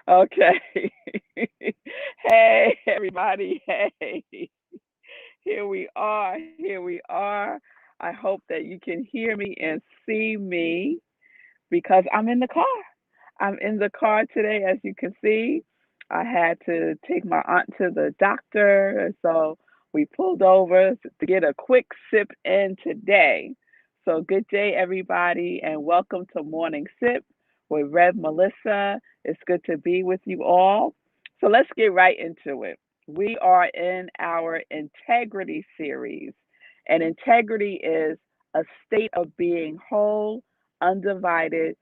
Okay. Hey, everybody. Hey, here we are. Here we are. I hope that you can hear me and see me because I'm in the car. I'm in the car today, as you can see. I had to take my aunt to the doctor, so we pulled over to get a quick sip in today. So, good day, everybody, and welcome to Morning Sip with Rev Melissa. It's good to be with you all. So, let's get right into it. We are in our integrity series, and integrity is a state of being whole, undivided,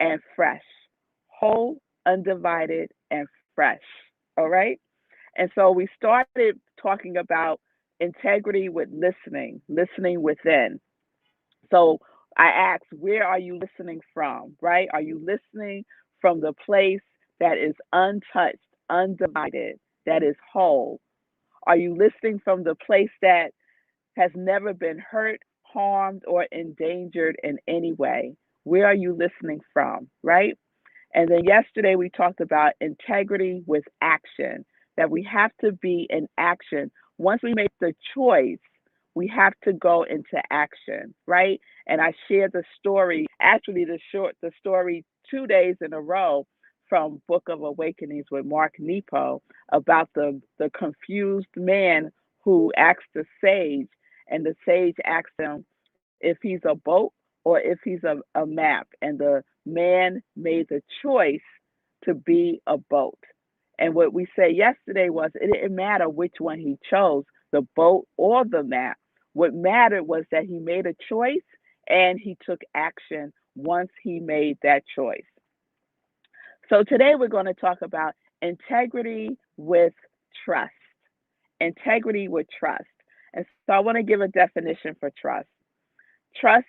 and fresh. Whole, undivided, and fresh. All right? And so we started talking about integrity with listening within. So I asked, where are you listening from? Right? Are you listening from the place that is untouched, undivided, that is whole? Are you listening from the place that has never been hurt, harmed, or endangered in any way? Where are you listening from? Right? And then yesterday we talked about integrity with action, that we have to be in action. Once we make the choice, we have to go into action, right? And I shared the story, actually the story 2 days in a row from Book of Awakenings with Mark Nepo about the confused man who asked the sage, and the sage asked him if he's a boat or if he's a map. And the man made the choice to be a boat. And what we said yesterday was it didn't matter which one he chose, the boat or the map. What mattered was that he made a choice and he took action once he made that choice. So today we're going to talk about integrity with trust. Integrity with trust. And so I want to give a definition for trust. Trust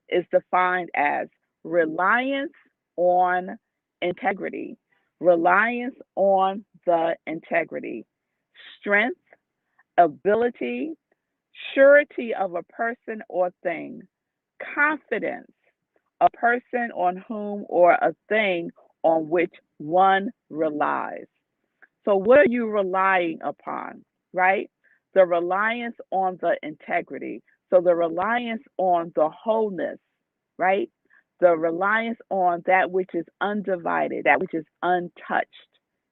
is defined as reliance on integrity, reliance on the integrity, strength, ability, surety of a person or thing, confidence, a person on whom or a thing on which one relies. So, what are you relying upon, right? The reliance on the integrity. So, the reliance on the wholeness, right? The reliance on that which is undivided, that which is untouched.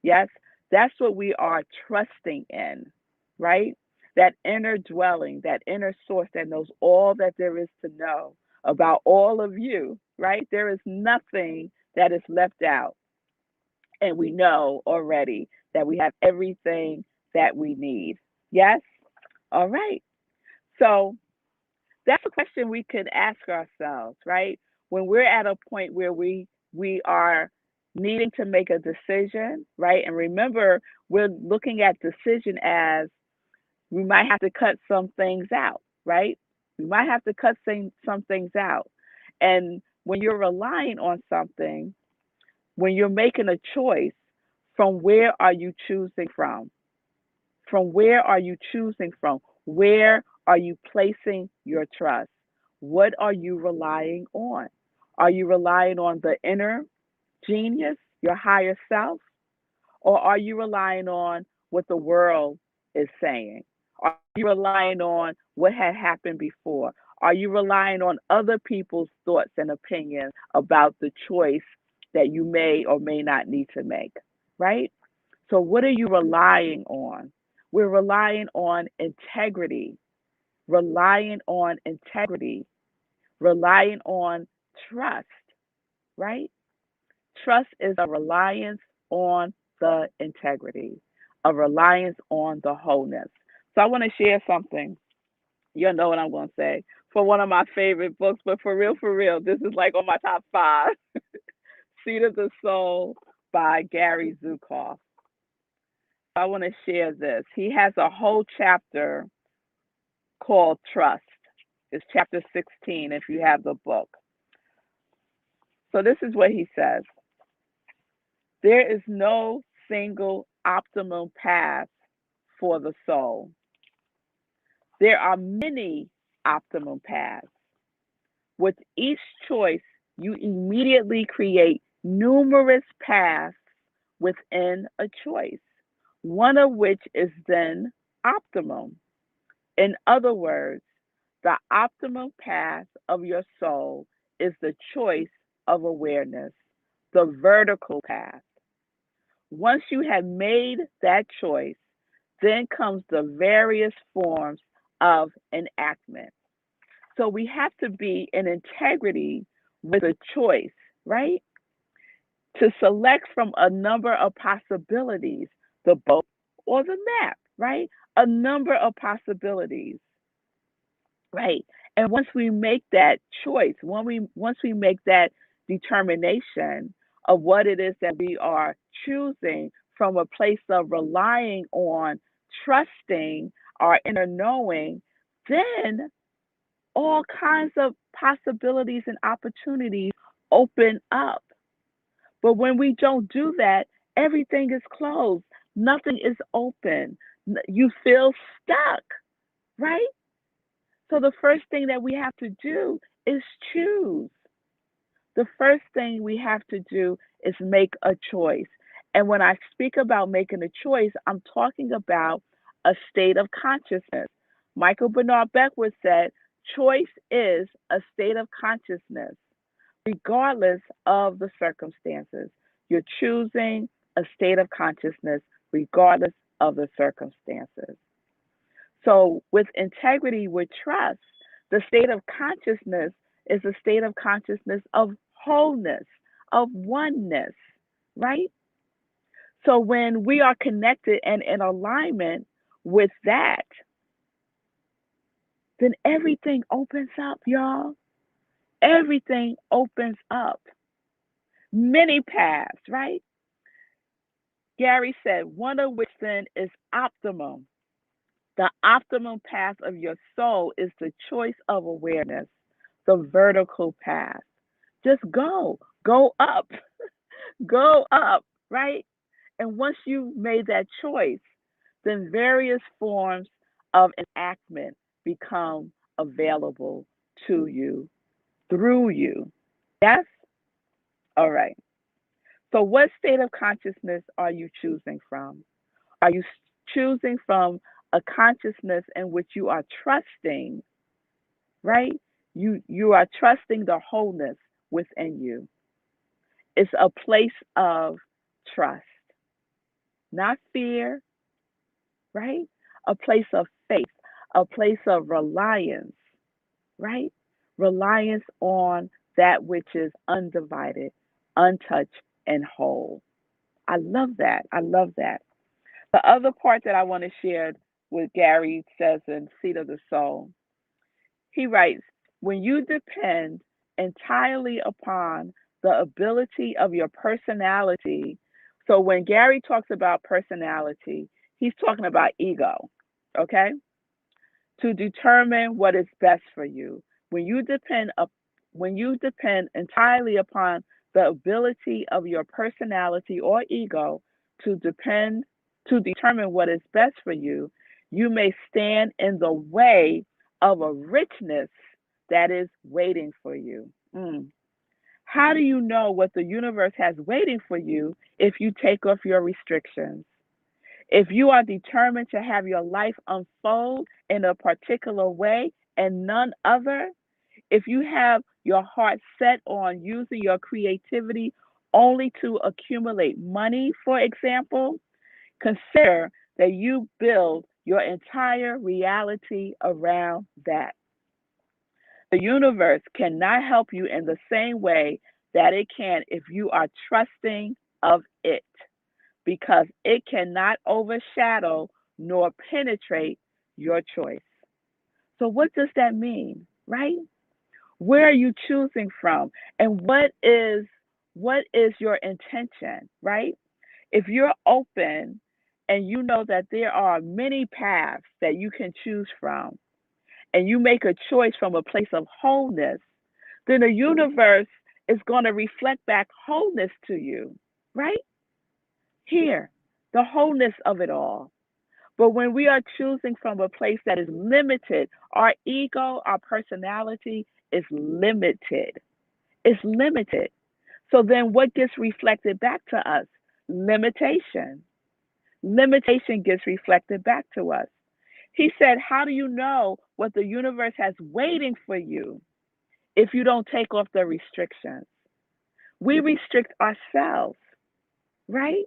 Yes, that's what we are trusting in, right? That inner dwelling, that inner source that knows all that there is to know about all of you, right? There is nothing that is left out, and we know already that we have everything that we need. Yes? All right. So that's a question we could ask ourselves, right? When we're at a point where we are needing to make a decision, right? And remember, we're looking at decision as we might have to cut some things out, right? We might have to cut some things out. And when you're relying on something, when you're making a choice, from where are you choosing from? From where are you choosing from? Where are you placing your trust? What are you relying on? Are you relying on the inner genius, your higher self? Or are you relying on what the world is saying? Are you relying on what had happened before? Are you relying on other people's thoughts and opinions about the choice that you may or may not need to make? Right? So, what are you relying on? We're relying on integrity, relying on integrity, relying on trust, right? Trust is a reliance on the integrity, a reliance on the wholeness. So I want to share something. You'll know what I'm going to say. For one of my favorite books, but for real, this is like on my top five. Seed of the Soul by Gary Zukav. I want to share this. He has a whole chapter called Trust. It's chapter 16 if you have the book. So this is what he says. There is no single optimal path for the soul. There are many optimal paths. With each choice, you immediately create numerous paths within a choice, one of which is then optimum. In other words, the optimum path of your soul is the choice of awareness, the vertical path. Once you have made that choice, then comes the various forms of enactment. So we have to be in integrity with a choice, right? To select from a number of possibilities, the boat or the map, right? A number of possibilities, right? And once we make that choice, once we make that determination of what it is that we are choosing from a place of relying on, trusting our inner knowing, then all kinds of possibilities and opportunities open up. But when we don't do that, everything is closed. Nothing is open. You feel stuck, right? So the first thing that we have to do is choose. The first thing we have to do is make a choice. And when I speak about making a choice, I'm talking about a state of consciousness. Michael Bernard Beckwith said, choice is a state of consciousness, regardless of the circumstances. You're choosing a state of consciousness, regardless of the circumstances. So, with integrity, with trust, the state of consciousness is a state of consciousness of wholeness, of oneness, right? So, when we are connected and in alignment with that, then everything opens up, y'all. Everything opens up. Many paths, right? Gary said, one of which then is optimum. The optimum path of your soul is the choice of awareness, the vertical path. Just go up, go up, right? And once you made that choice, then various forms of enactment become available to you, through you. Yes? All right. So, what state of consciousness are you choosing from? Are you choosing from a consciousness in which you are trusting, right? You are trusting the wholeness within you. It's a place of trust, not fear, right? A place of faith, a place of reliance, right? Reliance on that which is undivided, untouched, and whole. I love that. I love that. The other part that I want to share with Gary says in Seat of the Soul, he writes, when you depend entirely upon the ability of your personality. So when Gary talks about personality, he's talking about ego, okay? To determine what is best for you. When you depend up, when you depend entirely upon the ability of your personality or ego to depend to determine what is best for you, you may stand in the way of a richness that is waiting for you. How do you know what the universe has waiting for you if you take off your restrictions? If you are determined to have your life unfold in a particular way and none other, if you have your heart set on using your creativity only to accumulate money, for example, consider that you build your entire reality around that. The universe cannot help you in the same way that it can if you are trusting of it, because it cannot overshadow nor penetrate your choice. So, what does that mean, right? Where are you choosing from? And what is your intention, right? If you're open and you know that there are many paths that you can choose from, and you make a choice from a place of wholeness, then the universe is going to reflect back wholeness to you, right? Here, the wholeness of it all. But when we are choosing from a place that is limited, our ego, our personality is limited. It's limited. So then what gets reflected back to us? Limitation. Limitation gets reflected back to us. He said, how do you know what the universe has waiting for you if you don't take off the restrictions? We restrict ourselves, right?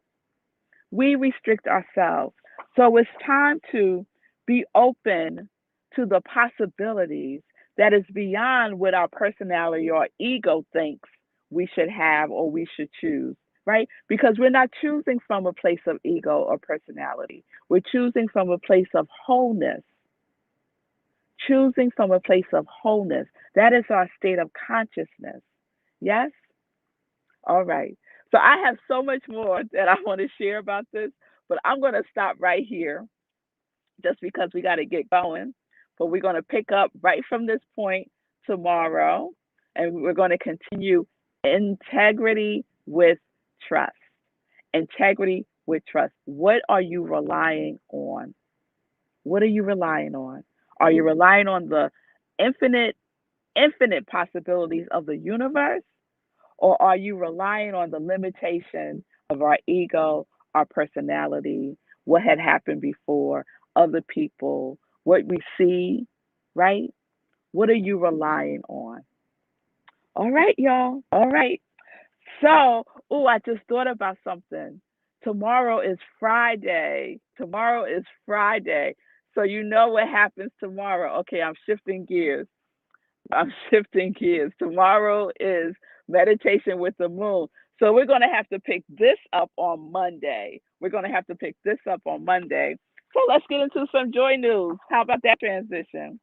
We restrict ourselves. So it's time to be open to the possibilities that is beyond what our personality or ego thinks we should have or we should choose, right? Because we're not choosing from a place of ego or personality. We're choosing from a place of wholeness. Choosing from a place of wholeness. That is our state of consciousness. Yes? All right. So I have so much more that I want to share about this, but I'm going to stop right here just because we got to get going. But we're going to pick up right from this point tomorrow, and we're going to continue integrity with trust. Integrity with trust. What are you relying on? What are you relying on? Are you relying on the infinite, infinite possibilities of the universe? Or are you relying on the limitation of our ego, our personality, what had happened before, other people, what we see, right? What are you relying on? All right, y'all. All right. So, I just thought about something. Tomorrow is Friday. Tomorrow is Friday. So, you know what happens tomorrow. Okay, I'm shifting gears. I'm shifting gears. Tomorrow is meditation with the moon. So we're going to have to pick this up on Monday. We're going to have to pick this up on Monday. So let's get into some joy news. How about that transition?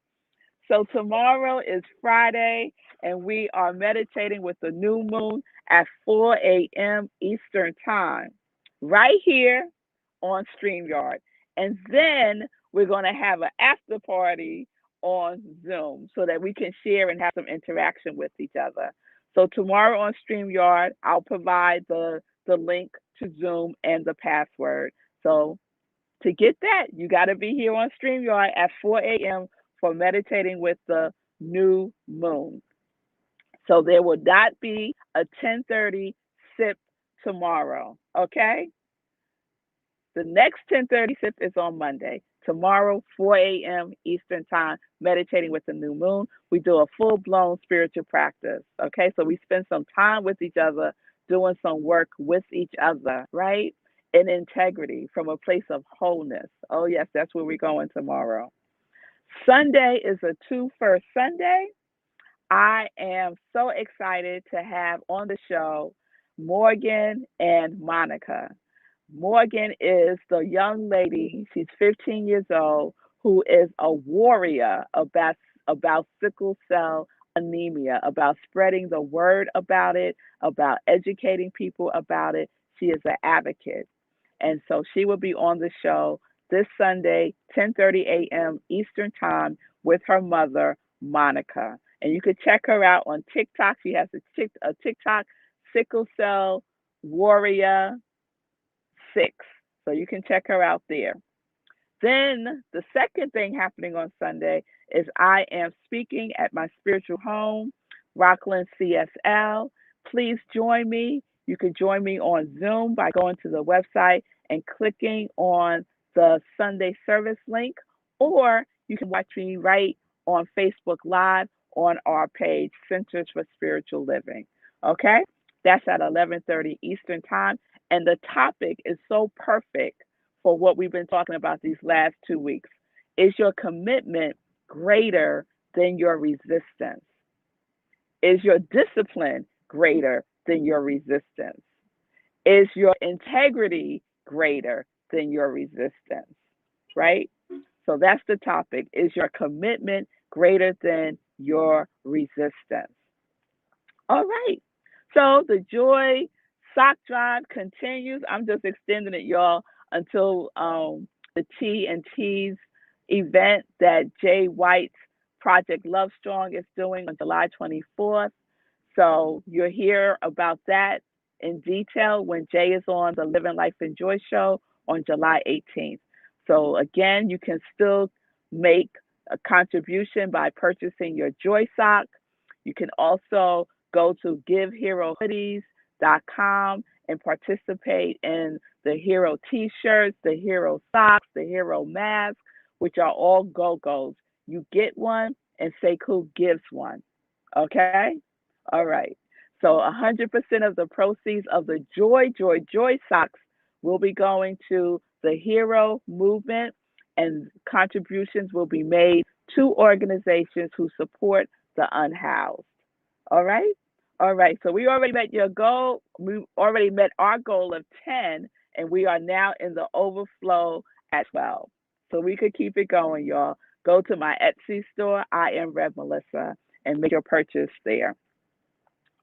So tomorrow is Friday, and we are meditating with the new moon at 4 a.m. Eastern Time, right here on StreamYard. And then we're going to have an after party on Zoom so that we can share and have some interaction with each other. So tomorrow on StreamYard, I'll provide the link to Zoom and the password. So to get that, you got to be here on StreamYard at 4 a.m. for meditating with the new moon. So there will not be a 10:30 sip tomorrow, okay? The next 10:30 sip is on Monday. Tomorrow, 4 a.m. Eastern Time, meditating with the new moon. We do a full-blown spiritual practice, okay? So we spend some time with each other, doing some work with each other, right? In integrity from a place of wholeness. Oh, yes, that's where we're going tomorrow. Sunday is a two-first Sunday. I am so excited to have on the show Morgan and Monica. Morgan is the young lady, she's 15 years old, who is a warrior about sickle cell anemia, about spreading the word about it, about educating people about it. She is an advocate. And so she will be on the show this Sunday, 10:30 a.m. Eastern Time with her mother, Monica. And you can check her out on TikTok. She has a TikTok, Sickle Cell Warrior 6. So you can check her out there. Then the second thing happening on Sunday is I am speaking at my spiritual home, Rockland CSL. Please join me. You can join me on Zoom by going to the website and clicking on the Sunday service link, or you can watch me right on Facebook Live on our page, Centers for Spiritual Living. Okay? That's at 11:30 Eastern Time. And the topic is so perfect for what we've been talking about these last 2 weeks. Is your commitment greater than your resistance? Is your discipline greater than your resistance? Is your integrity greater than your resistance? Right? So that's the topic. Is your commitment greater than your resistance? All right. So the Joy Sock Drive continues. I'm just extending it, y'all, until the T and T's event that Jay White's Project Love Strong is doing on July 24th. So you'll hear about that in detail when Jay is on the Living Life and Joy show on July 18th. So again, you can still make a contribution by purchasing your Joy Sock. You can also go to Give Hero Hoodies hero.com and participate in the hero t-shirts, the hero socks, the hero mask, which are all go-go's. You get one and Sekou gives one. Okay? All right. So 100% of the proceeds of the Joy socks will be going to the hero movement, and contributions will be made to organizations who support the unhoused. All right? All right. So we already met your goal. We already met our goal of 10, and we are now in the overflow at 12. So we could keep it going, y'all. Go to my Etsy store, I am Rev Melissa, and make your purchase there.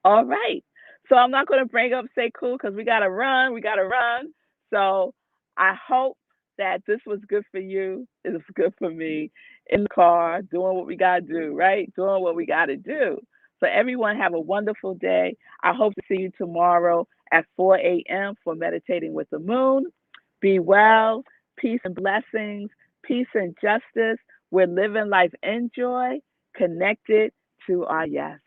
All right. So I'm not going to bring up Say Cool because we got to run. We got to run. So I hope that this was good for you. It was good for me in the car, doing what we got to do, right? Doing what we got to do. So everyone have a wonderful day. I hope to see you tomorrow at 4 a.m. for Meditating with the Moon. Be well. Peace and blessings. Peace and justice. We're living life in joy, connected to our yes.